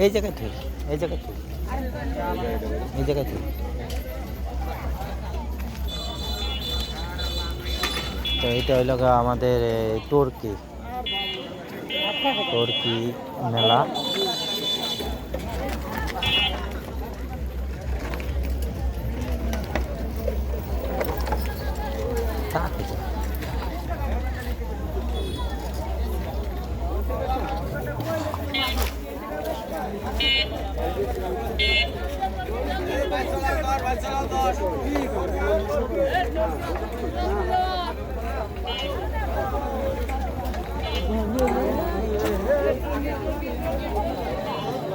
এই জায়গায় ঠিক, এই জায়গায় ঠিক, এই জায়গায় ঠিক। তো এটা হইল আমাদের টর্কি টর্কি মেলা।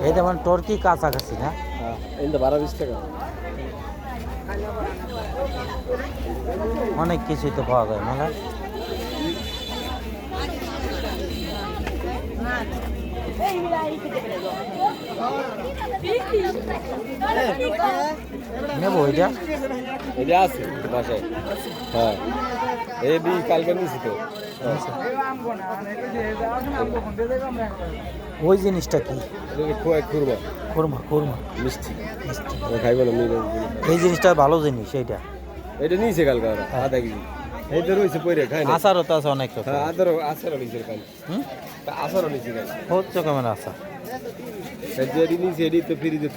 এই যেমন টর্কি কাছাকাছি না, এই 12-20 টাকা। অনেক কিছুই তো পাওয়া যায় মেলা। নেবো এটা, এটা আছে বাসায়। হ্যাঁ, এই বি কালকে নিয়েছি তো। ওই জিনিসটা কি? খুরমা খুরমা, খুরমা মিষ্টি মিষ্টি। খাইবে না। এই জিনিসটা ভালো জিনিস এইটা। এটা নিয়েছে কালকে ওরা আধা কেজি। এই তো রয়েছে পরে খাই না। আচারও তো আছে অনেক রকম। হ্যাঁ, আচারও নিয়েছে খাই। আচারও নিয়েছে খাই। হচ্ছে কেমন আচার? যেটি নিয়েছে এটি তো ফ্রিতে